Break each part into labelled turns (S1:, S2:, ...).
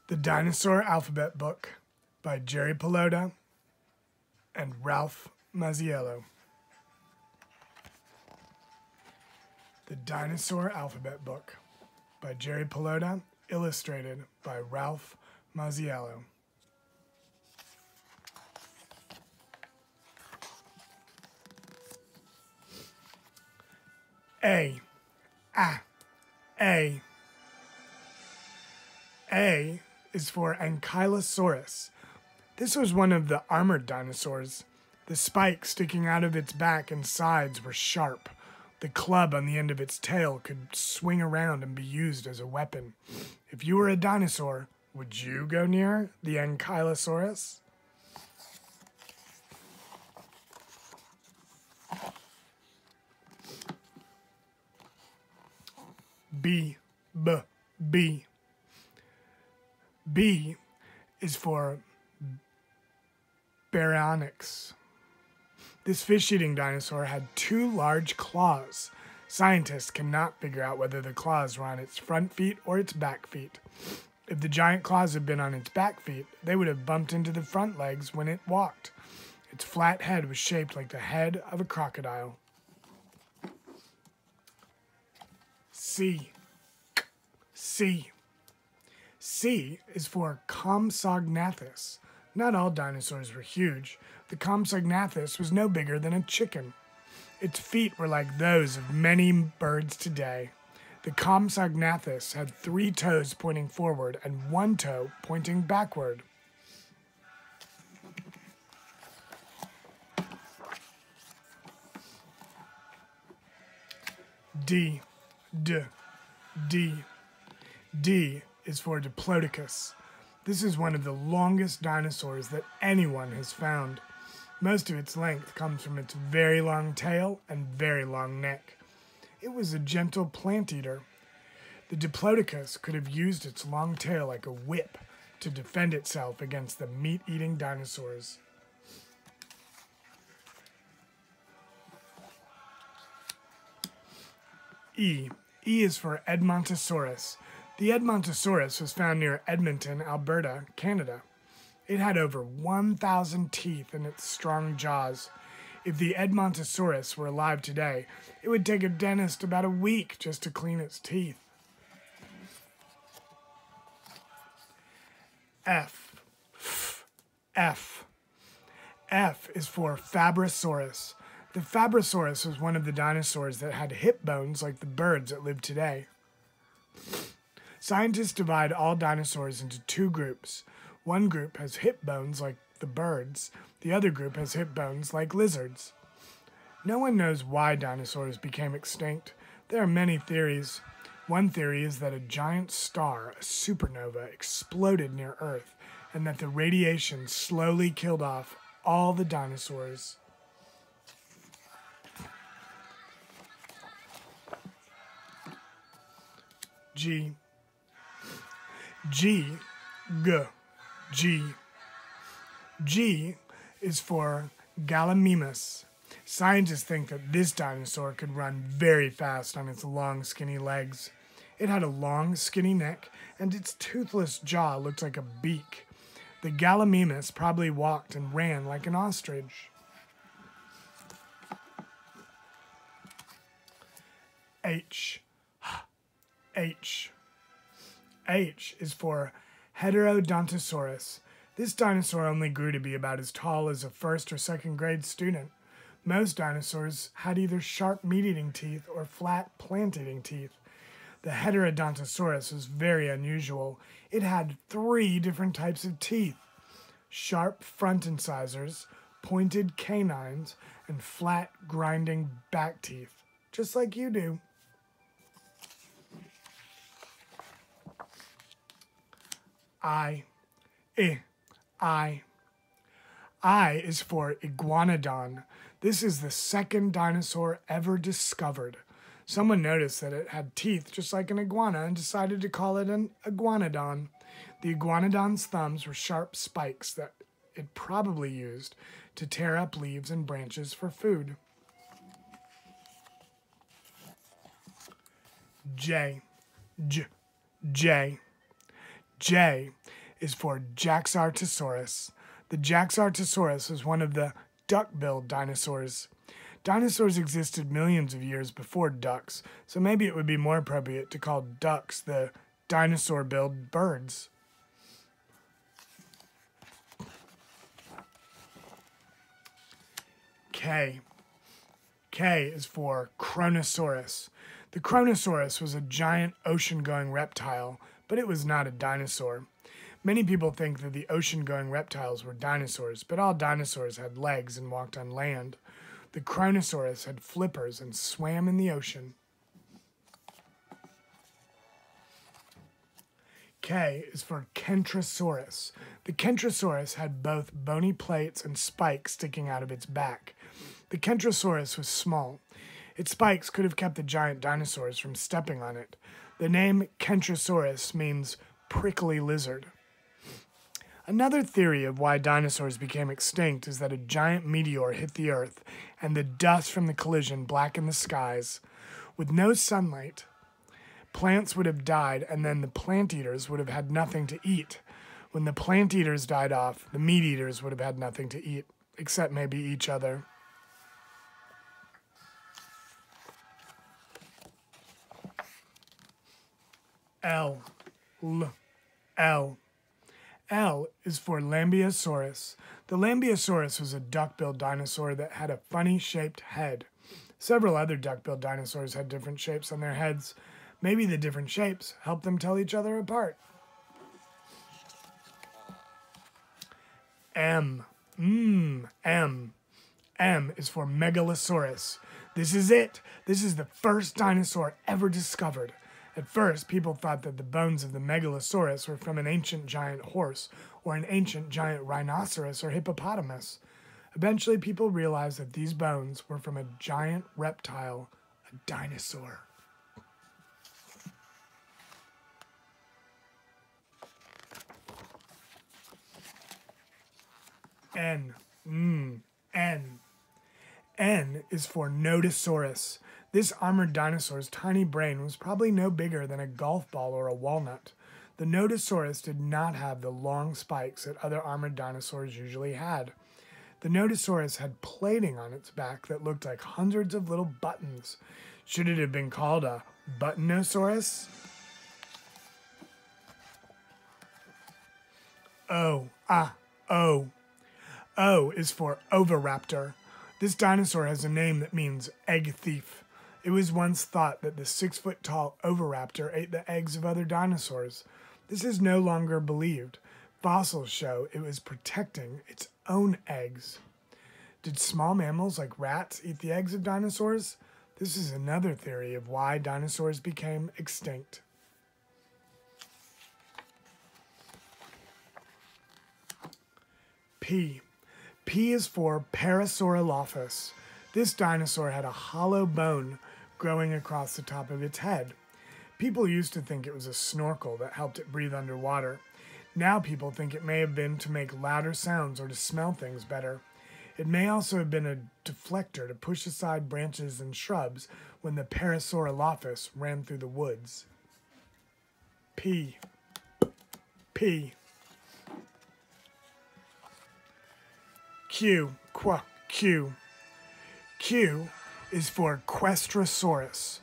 S1: The Dinosaur Alphabet Book by Jerry Pallotta and Ralph Masiello. The Dinosaur Alphabet Book by Jerry Pallotta, illustrated by Ralph Masiello. A. A is for Ankylosaurus. This was one of the armored dinosaurs. The spikes sticking out of its back and sides were sharp. The club on the end of its tail could swing around and be used as a weapon. If you were a dinosaur, would you go near the Ankylosaurus? B is for Baryonyx. This fish-eating dinosaur had two large claws. Scientists cannot figure out whether the claws were on its front feet or its back feet. If the giant claws had been on its back feet, they would have bumped into the front legs when it walked. Its flat head was shaped like the head of a crocodile. C is for Compsognathus. Not all dinosaurs were huge. The Compsognathus was no bigger than a chicken. Its feet were like those of many birds today. The Compsognathus had 3 toes pointing forward and 1 toe pointing backward. D is for Diplodocus. This is one of the longest dinosaurs that anyone has found. Most of its length comes from its very long tail and very long neck. It was a gentle plant eater. The Diplodocus could have used its long tail like a whip to defend itself against the meat-eating dinosaurs. E is for Edmontosaurus. The Edmontosaurus was found near Edmonton, Alberta, Canada. It had over 1,000 teeth in its strong jaws. If the Edmontosaurus were alive today, it would take a dentist about a week just to clean its teeth. F is for Fabrice Soros. The Fabrice Soros was one of the dinosaurs that had hip bones like the birds that live today. Scientists divide all dinosaurs into 2 groups. One group has hip bones like the birds. The other group has hip bones like lizards. No one knows why dinosaurs became extinct. There are many theories. One theory is that a giant star, a supernova, exploded near Earth and that the radiation slowly killed off all the dinosaurs. G is for Gallimimus. Scientists think that this dinosaur could run very fast on its long, skinny legs. It had a long, skinny neck, and its toothless jaw looked like a beak. The Gallimimus probably walked and ran like an ostrich. H is for Heterodontosaurus. This dinosaur only grew to be about as tall as a 1st or 2nd grade student. Most dinosaurs had either sharp meat-eating teeth or flat plant-eating teeth. The Heterodontosaurus was very unusual. It had 3 different types of teeth: sharp front incisors, pointed canines, and flat grinding back teeth, just like you do. I is for Iguanodon. This is the 2nd dinosaur ever discovered. Someone noticed that it had teeth just like an iguana and decided to call it an Iguanodon. The Iguanodon's thumbs were sharp spikes that it probably used to tear up leaves and branches for food. J J is for Jaxartosaurus. The Jaxartosaurus was one of the duck-billed dinosaurs. Dinosaurs existed millions of years before ducks, so maybe it would be more appropriate to call ducks the dinosaur-billed birds. K. K is for Kronosaurus. The Kronosaurus was a giant ocean-going reptile, but it was not a dinosaur. Many people think that the ocean-going reptiles were dinosaurs, but all dinosaurs had legs and walked on land. The Kronosaurus had flippers and swam in the ocean. K is for Kentrosaurus. The Kentrosaurus had both bony plates and spikes sticking out of its back. The Kentrosaurus was small. Its spikes could have kept the giant dinosaurs from stepping on it. The name Kentrosaurus means prickly lizard. Another theory of why dinosaurs became extinct is that a giant meteor hit the Earth and the dust from the collision blackened the skies. With no sunlight, plants would have died and then the plant eaters would have had nothing to eat. When the plant eaters died off, the meat eaters would have had nothing to eat, except maybe each other. L. L is for Lambeosaurus. The Lambeosaurus was a duck-billed dinosaur that had a funny-shaped head. Several other duck-billed dinosaurs had different shapes on their heads. Maybe the different shapes helped them tell each other apart. M. M is for Megalosaurus. This is it. This is the first dinosaur ever discovered. At first, people thought that the bones of the Megalosaurus were from an ancient giant horse or an ancient giant rhinoceros or hippopotamus. Eventually, people realized that these bones were from a giant reptile, a dinosaur. N. N is for Nodosaurus. This armored dinosaur's tiny brain was probably no bigger than a golf ball or a walnut. The Nodosaurus did not have the long spikes that other armored dinosaurs usually had. The Nodosaurus had plating on its back that looked like hundreds of little buttons. Should it have been called a Buttonosaurus? O is for Oviraptor. This dinosaur has a name that means egg thief. It was once thought that the 6-foot-tall Oviraptor ate the eggs of other dinosaurs. This is no longer believed. Fossils show it was protecting its own eggs. Did small mammals like rats eat the eggs of dinosaurs? This is another theory of why dinosaurs became extinct. P. P is for Parasaurolophus. This dinosaur had a hollow bone growing across the top of its head. People used to think it was a snorkel that helped it breathe underwater. Now people think it may have been to make louder sounds or to smell things better. It may also have been a deflector to push aside branches and shrubs when the Parasaurolophus ran through the woods. P. Q is for Questrosaurus.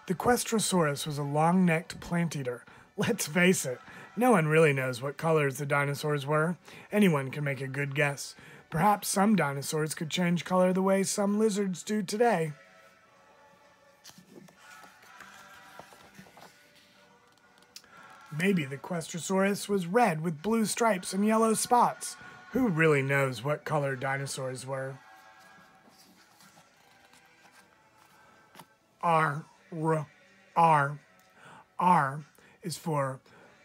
S1: The Questrosaurus was a long-necked plant eater. Let's face it, no one really knows what colors the dinosaurs were. Anyone can make a good guess. Perhaps some dinosaurs could change color the way some lizards do today. Maybe the Questrosaurus was red with blue stripes and yellow spots. Who really knows what color dinosaurs were? R is for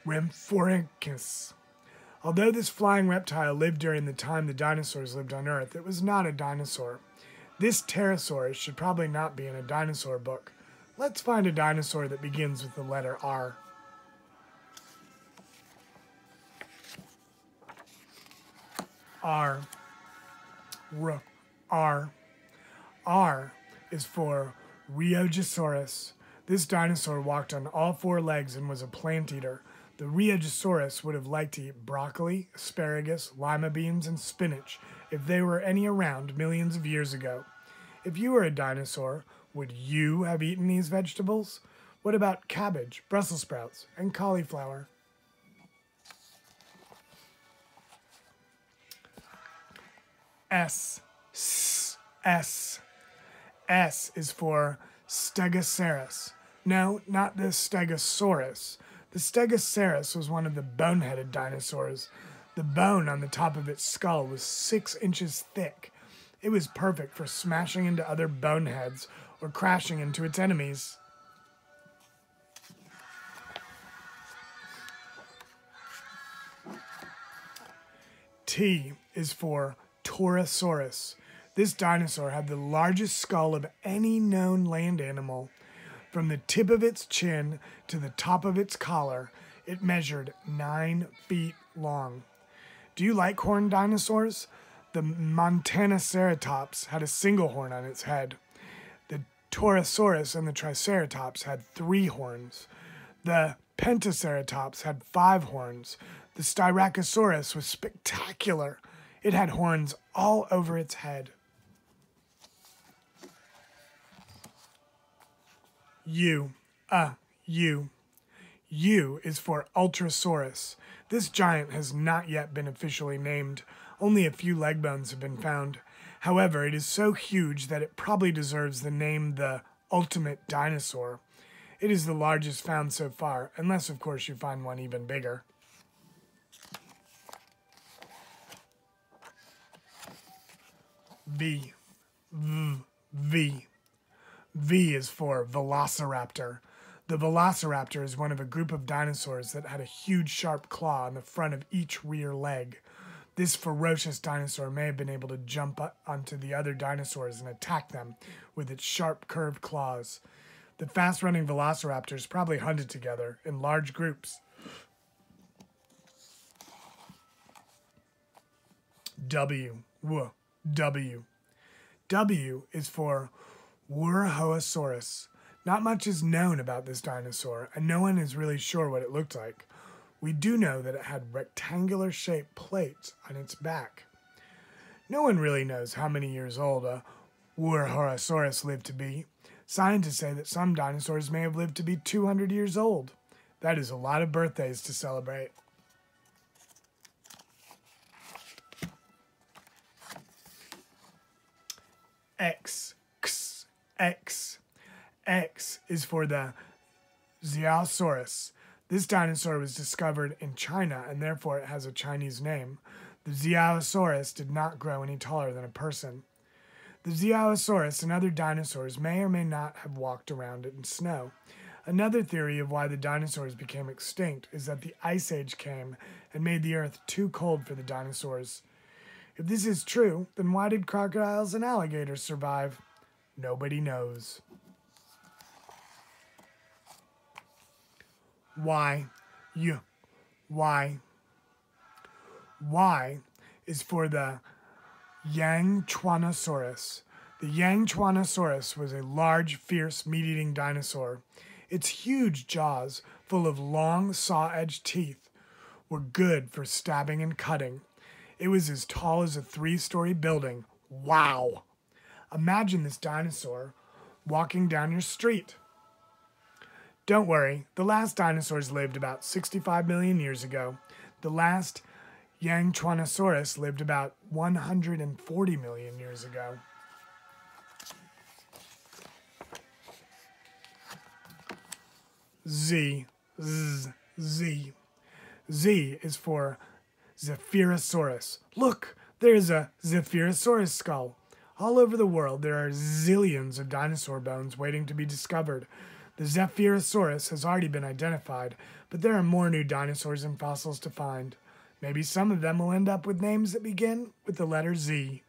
S1: Rhamphorhynchus. Although this flying reptile lived during the time the dinosaurs lived on Earth, it was not a dinosaur. This pterosaurus should probably not be in a dinosaur book. Let's find a dinosaur that begins with the letter R. R is for Rheogosaurus. This dinosaur walked on all four legs and was a plant eater. The Rheosaurus would have liked to eat broccoli, asparagus, lima beans, and spinach if they were any around millions of years ago. If you were a dinosaur, would you have eaten these vegetables? What about cabbage, Brussels sprouts, and cauliflower? S is for Stegosaurus. No, not the Stegosaurus. The Stegosaurus was one of the bone-headed dinosaurs. The bone on the top of its skull was 6 inches thick. It was perfect for smashing into other boneheads or crashing into its enemies. T is for Torosaurus. This dinosaur had the largest skull of any known land animal. From the tip of its chin to the top of its collar, it measured 9 feet long. Do you like horned dinosaurs? The Montanaceratops had a single horn on its head. The Torosaurus and the Triceratops had 3 horns. The Pentaceratops had 5 horns. The Styracosaurus was spectacular. It had horns all over its head. U is for Ultrasaurus. This giant has not yet been officially named. Only a few leg bones have been found. However, it is so huge that it probably deserves the name the ultimate dinosaur. It is the largest found so far, unless of course you find one even bigger. V is for Velociraptor. The Velociraptor is one of a group of dinosaurs that had a huge sharp claw on the front of each rear leg. This ferocious dinosaur may have been able to jump onto the other dinosaurs and attack them with its sharp curved claws. The fast-running velociraptors probably hunted together in large groups. W is for Wuerhoasaurus. Not much is known about this dinosaur, and no one is really sure what it looked like. We do know that it had rectangular-shaped plates on its back. No one really knows how many years old a Wuerhoasaurus lived to be. Scientists say that some dinosaurs may have lived to be 200 years old. That is a lot of birthdays to celebrate. X is for the Xiaosaurus. This dinosaur was discovered in China, and therefore it has a Chinese name. The Xiaosaurus did not grow any taller than a person. The Xiaosaurus and other dinosaurs may or may not have walked around in snow. Another theory of why the dinosaurs became extinct is that the Ice Age came and made the Earth too cold for the dinosaurs. If this is true, then why did crocodiles and alligators survive? Nobody knows. Y is for the Yangchuanosaurus. The Yangchuanosaurus was a large, fierce, meat-eating dinosaur. Its huge jaws, full of long, saw-edged teeth, were good for stabbing and cutting. It was as tall as a 3-story building. Wow! Imagine this dinosaur walking down your street. Don't worry, the last dinosaurs lived about 65 million years ago. The last Yangchuanosaurus lived about 140 million years ago. Z is for Zephyrosaurus. Look, there's a Zephyrosaurus skull. All over the world, there are zillions of dinosaur bones waiting to be discovered. The Zephyrosaurus has already been identified, but there are more new dinosaurs and fossils to find. Maybe some of them will end up with names that begin with the letter Z.